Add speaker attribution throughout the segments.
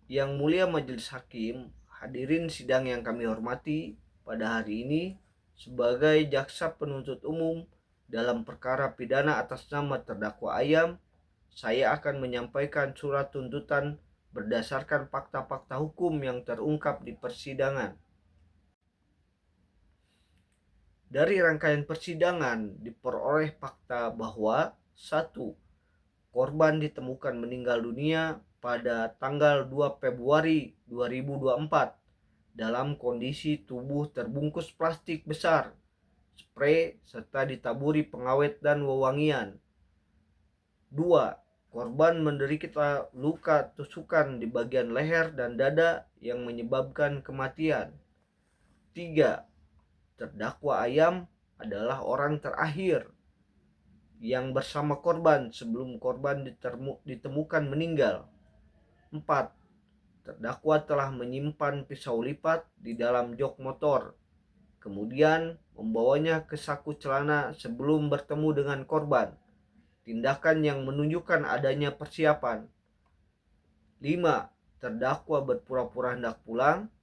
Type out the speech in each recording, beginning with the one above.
Speaker 1: Yang mulia Majelis Hakim, hadirin sidang yang kami hormati, pada hari ini sebagai jaksa penuntut umum dalam perkara pidana atas nama terdakwa Ayam, saya akan menyampaikan surat tuntutan berdasarkan fakta-fakta hukum yang terungkap di persidangan. Dari rangkaian persidangan diperoleh fakta bahwa 1. Korban ditemukan meninggal dunia pada tanggal 2 Februari 2024 dalam kondisi tubuh terbungkus plastik besar, spray, serta ditaburi pengawet dan wewangian. 2. Korban menderita luka tusukan di bagian leher dan dada yang menyebabkan kematian. 3. Terdakwa Ayam adalah orang terakhir yang bersama korban sebelum korban ditemukan meninggal. 4. Terdakwa telah menyimpan pisau lipat di dalam jok motor, kemudian membawanya ke saku celana sebelum bertemu dengan korban, tindakan yang menunjukkan adanya persiapan. 5. Terdakwa berpura-pura hendak pulang,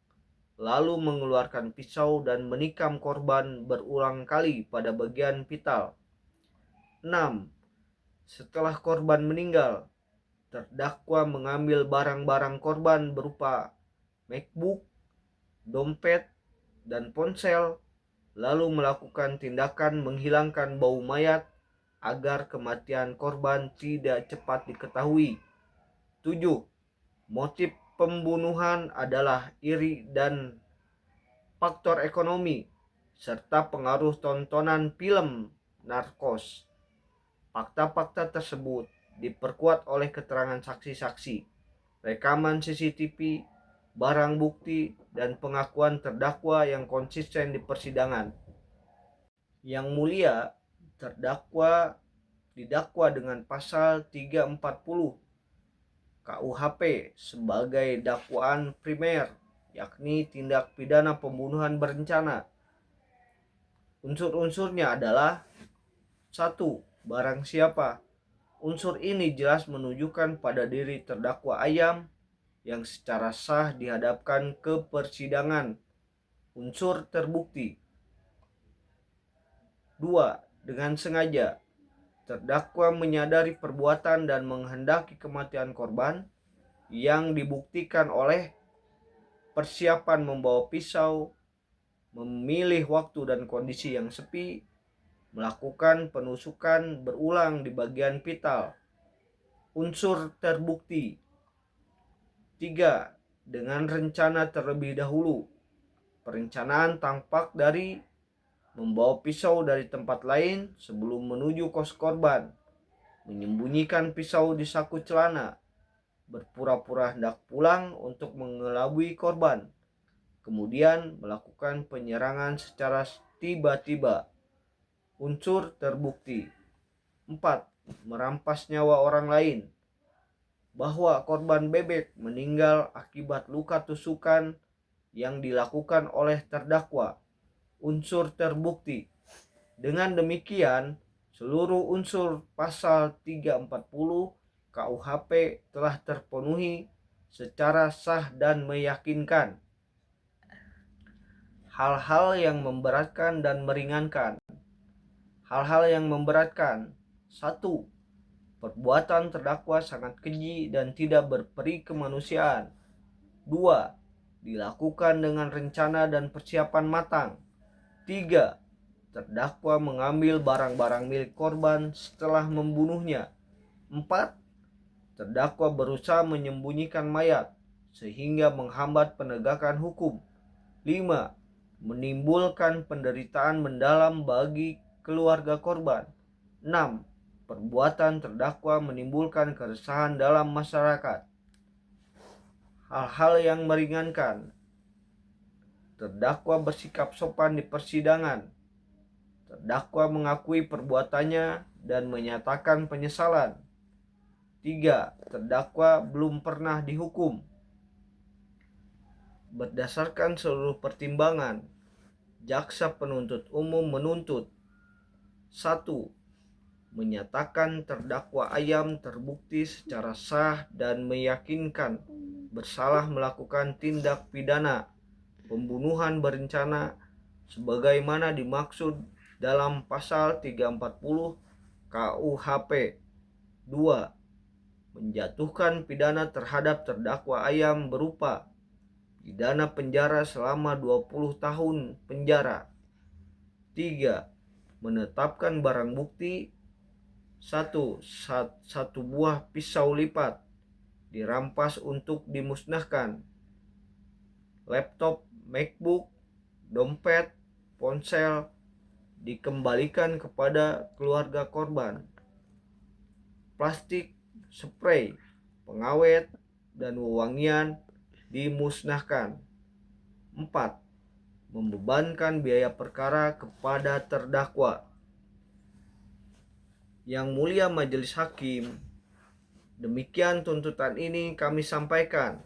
Speaker 1: lalu mengeluarkan pisau dan menikam korban berulang kali pada bagian vital. 6. Setelah korban meninggal, terdakwa mengambil barang-barang korban berupa MacBook, dompet, dan ponsel, lalu melakukan tindakan menghilangkan bau mayat agar kematian korban tidak cepat diketahui. 7. Motif pembunuhan adalah iri dan faktor ekonomi, serta pengaruh tontonan film Narcos. Fakta-fakta tersebut diperkuat oleh keterangan saksi-saksi, rekaman CCTV, barang bukti, dan pengakuan terdakwa yang konsisten di persidangan. Yang mulia, terdakwa didakwa dengan pasal 340 KUHP sebagai dakwaan primer, yakni tindak pidana pembunuhan berencana. Unsur-unsurnya adalah 1. Barang siapa. Unsur ini jelas menunjukkan pada diri terdakwa Ayam yang secara sah dihadapkan ke persidangan. Unsur terbukti. 2. Dengan sengaja. Terdakwa menyadari perbuatan dan menghendaki kematian korban yang dibuktikan oleh persiapan membawa pisau, memilih waktu dan kondisi yang sepi, melakukan penusukan berulang di bagian vital. Unsur terbukti. 3. Dengan rencana terlebih dahulu. Perencanaan tampak dari membawa pisau dari tempat lain sebelum menuju kos korban, menyembunyikan pisau di saku celana, berpura-pura hendak pulang untuk mengelabui korban, kemudian melakukan penyerangan secara tiba-tiba. Unsur terbukti. 4. Merampas nyawa orang lain. Bahwa korban Bebek meninggal akibat luka tusukan yang dilakukan oleh terdakwa. Unsur terbukti. Dengan demikian, seluruh unsur pasal 340 KUHP telah terpenuhi secara sah dan meyakinkan. Hal-hal yang memberatkan dan meringankan. Hal-hal yang memberatkan. 1. Perbuatan terdakwa sangat keji dan tidak berperi kemanusiaan. 2. Dilakukan dengan rencana dan persiapan matang. 3. Terdakwa mengambil barang-barang milik korban setelah membunuhnya. 4. Terdakwa berusaha menyembunyikan mayat sehingga menghambat penegakan hukum. 5. Menimbulkan penderitaan mendalam bagi keluarga korban. 6. Perbuatan terdakwa menimbulkan keresahan dalam masyarakat. Hal-hal yang meringankan. Terdakwa bersikap sopan di persidangan. Terdakwa mengakui perbuatannya dan menyatakan penyesalan. 3. Terdakwa belum pernah dihukum. Berdasarkan seluruh pertimbangan, jaksa penuntut umum menuntut 1. Menyatakan terdakwa Ayam terbukti secara sah dan meyakinkan bersalah melakukan tindak pidana pembunuhan berencana sebagaimana dimaksud dalam pasal 340 KUHP. 2. Menjatuhkan pidana terhadap terdakwa Ayam berupa pidana penjara selama 20 tahun penjara. 3. Menetapkan barang bukti satu buah pisau lipat dirampas untuk dimusnahkan, laptop MacBook, dompet, ponsel dikembalikan kepada keluarga korban, plastik, spray, pengawet, dan wewangian dimusnahkan. 4. Membebankan biaya perkara kepada terdakwa. Yang mulia majelis hakim, demikian tuntutan ini kami sampaikan.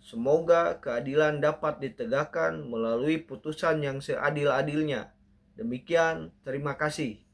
Speaker 1: Semoga keadilan dapat ditegakkan melalui putusan yang seadil-adilnya. Demikian, terima kasih.